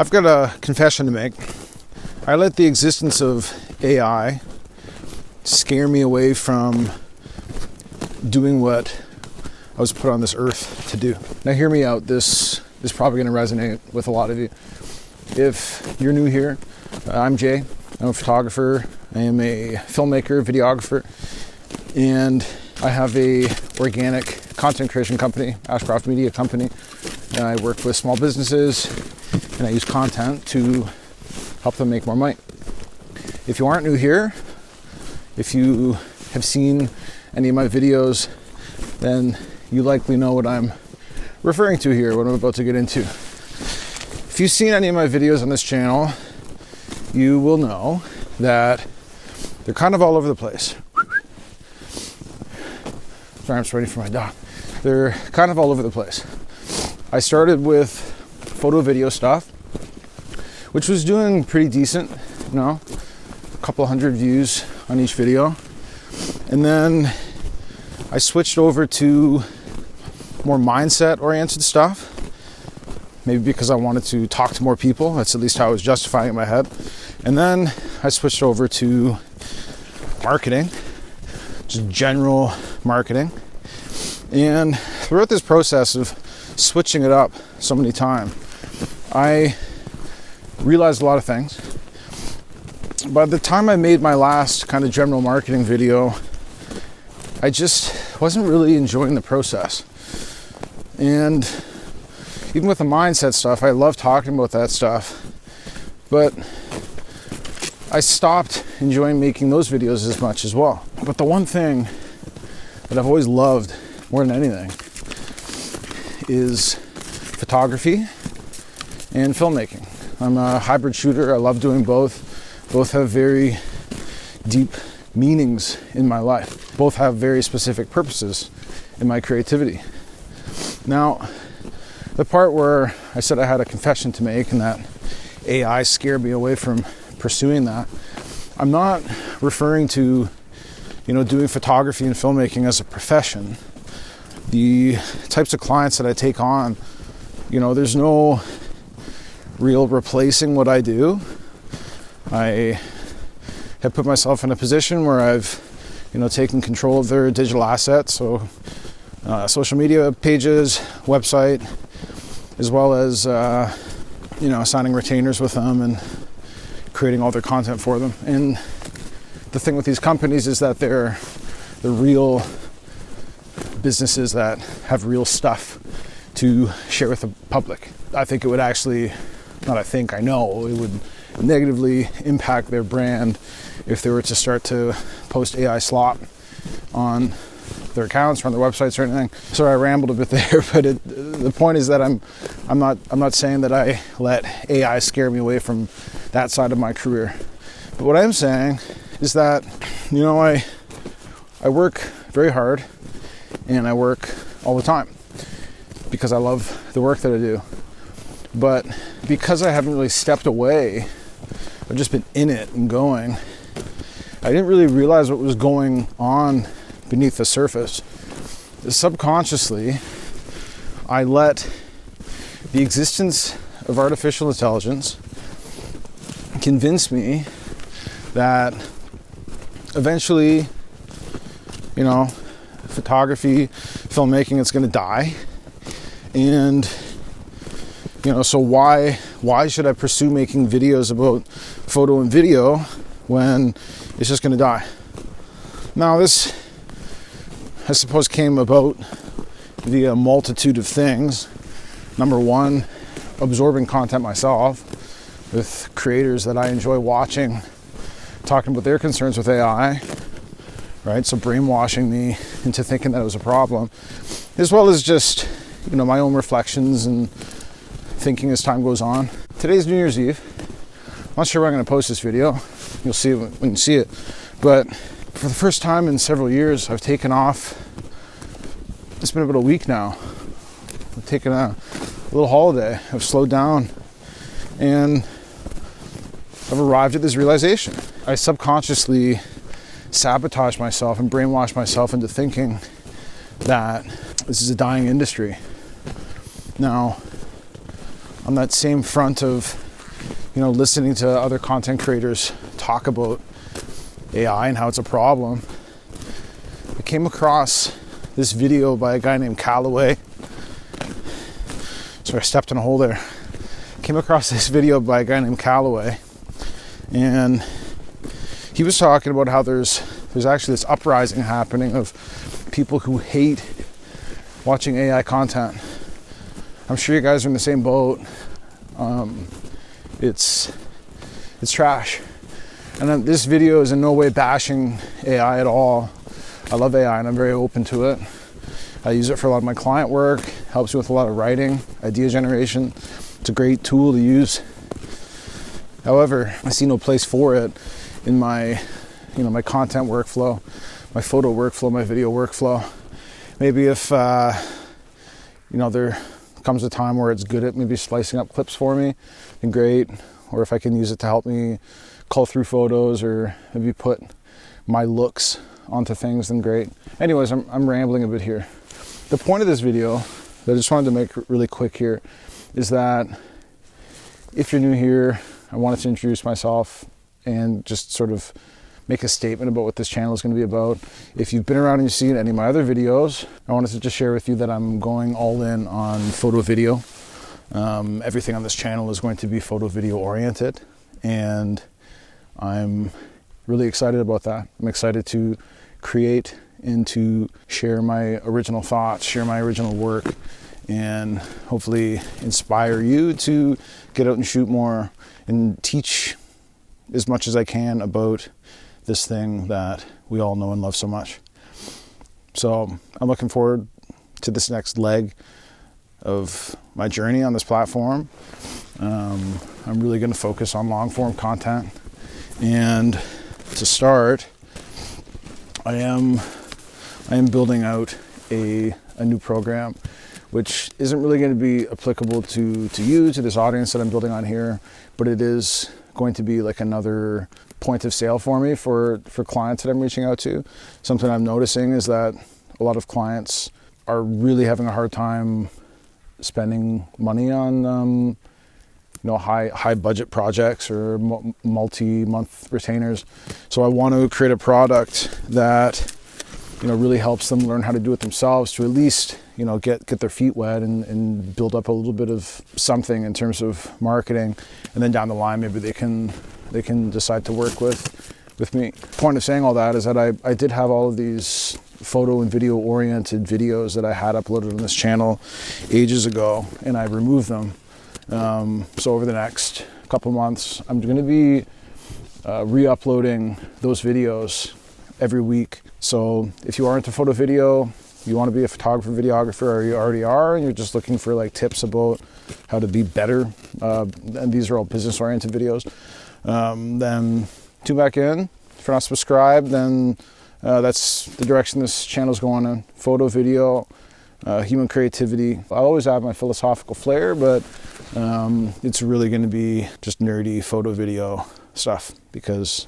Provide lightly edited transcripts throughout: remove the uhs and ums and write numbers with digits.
I've got a confession to make. I let the existence of AI scare me away from doing what I was put on this earth to do. Now hear me out, this is probably going to resonate with a lot of you. If you're new here, I'm Jay. I'm a photographer. I am a filmmaker, videographer, and I have a organic content creation company, Ashcroft Media Company. And I work with small businesses and I use content to help them make more money. If you aren't new here, if you have seen any of my videos, then you likely know what I'm referring to here, what I'm about to get into. If you've seen any of my videos on this channel, you will know that they're kind of all over the place. Sorry, I'm just waiting for my dog. They're kind of all over the place. I started with photo video stuff, which was doing pretty decent, a couple hundred views on each video. And then I switched over to more mindset oriented stuff, maybe because I wanted to talk to more people. That's at least how I was justifying it in my head. And then I switched over to marketing, just general marketing. And throughout this process of switching it up so many times, I realized a lot of things. By the time I made my last kind of general marketing video, I just wasn't really enjoying the process. And even with the mindset stuff, I love talking about that stuff, but I stopped enjoying making those videos as much as well. But the one thing that I've always loved more than anything is photography and filmmaking. I'm a hybrid shooter. I love doing both. Both have very deep meanings in my life. Both have very specific purposes in my creativity. Now, the part where I said I had a confession to make and that AI scared me away from pursuing that, I'm not referring to, doing photography and filmmaking as a profession. The types of clients that I take on, there's no real replacing what I do. I have put myself in a position where I've, taken control of their digital assets, so social media pages, website, as well as, signing retainers with them and creating all their content for them. And the thing with these companies is that they're real businesses that have real stuff to share with the public. I think it would actually, I know it would negatively impact their brand if they were to start to post AI slop on their accounts or on their websites or anything. Sorry, I rambled a bit there, but the point is that I'm not saying that I let AI scare me away from that side of my career. But what I'm saying is that, I work very hard and I work all the time because I love the work that I do. But because I haven't really stepped away, I've just been in it and going, I didn't really realize what was going on beneath the surface. Subconsciously, I let the existence of artificial intelligence convince me that eventually, photography, filmmaking is going to die. And, so why should I pursue making videos about photo and video when it's just going to die? Now, this, I suppose, came about via a multitude of things. Number one, absorbing content myself with creators that I enjoy watching, talking about their concerns with AI, right? So brainwashing me into thinking that it was a problem, as well as just, my own reflections and thinking as time goes on. Today's New Year's Eve. I'm not sure when I'm going to post this video. You'll see it when you see it. But for the first time in several years, I've taken off. It's been about a week now. I've taken a little holiday. I've slowed down and I've arrived at this realization. I subconsciously sabotage myself and brainwash myself into thinking that this is a dying industry. Now, on that same front of listening to other content creators talk about AI and how it's a problem, I came across this video by a guy named Callaway. Sorry, I stepped in a hole there. Came across this video by a guy named Callaway, and he was talking about how there's actually this uprising happening of people who hate watching AI content. I'm sure you guys are in the same boat. It's trash. And this video is in no way bashing AI at all. I love AI and I'm very open to it. I use it for a lot of my client work, helps me with a lot of writing, idea generation. It's a great tool to use. However, I see no place for it in my my content workflow, my photo workflow, my video workflow. Maybe if there comes a time where it's good at maybe slicing up clips for me, then great. Or if I can use it to help me cull through photos or maybe put my looks onto things, then great. Anyways, I'm rambling a bit here. The point of this video that I just wanted to make really quick here is that if you're new here, I wanted to introduce myself and just sort of make a statement about what this channel is going to be about. If you've been around and you've seen any of my other videos, I wanted to just share with you that I'm going all in on photo video. Everything on this channel is going to be photo video oriented, and I'm really excited about that. I'm excited to create and to share my original thoughts, share my original work, and hopefully inspire you to get out and shoot more and teach as much as I can about this thing that we all know and love so much. So I'm looking forward to this next leg of my journey on this platform. I'm really going to focus on long form content, and to start, I am building out a new program which isn't really going to be applicable to this audience that I'm building on here, but it is going to be like another point of sale for me for clients that I'm reaching out to. Something I'm noticing is that a lot of clients are really having a hard time spending money on high budget projects or multi-month retainers. So I want to create a product that really helps them learn how to do it themselves, to at least get their feet wet and build up a little bit of something in terms of marketing, and then down the line maybe they can decide to work with me. Point of saying all that is that I did have all of these photo and video oriented videos that I had uploaded on this channel ages ago, and I removed them. So over the next couple months, I'm going to be re-uploading those videos every week. So if you are into photo video, you want to be a photographer, videographer, or you already are, and you're just looking for like tips about how to be better, and these are all business oriented videos, then tune back in. If you're not subscribed, then that's the direction this channel is going in. Photo, video, human creativity. I'll always have my philosophical flair, but it's really going to be just nerdy photo video stuff, because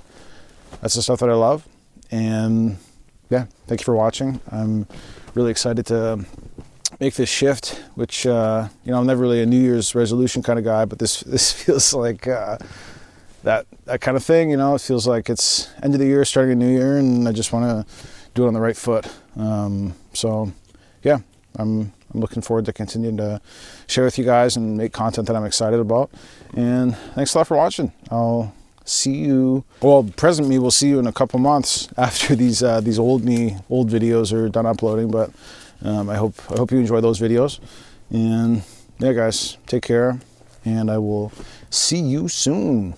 that's the stuff that I love. And yeah, thank you for watching. I'm really excited to make this shift, which I'm never really a New Year's resolution kind of guy, but this feels like that kind of thing. It feels like it's end of the year, starting a new year, and I just want to do it on the right foot. So yeah, I'm looking forward to continuing to share with you guys and make content that I'm excited about. And thanks a lot for watching. I'll see you, present me will see you in a couple months after these old videos are done uploading, but I hope you enjoy those videos. And yeah, guys, take care, and I will see you soon.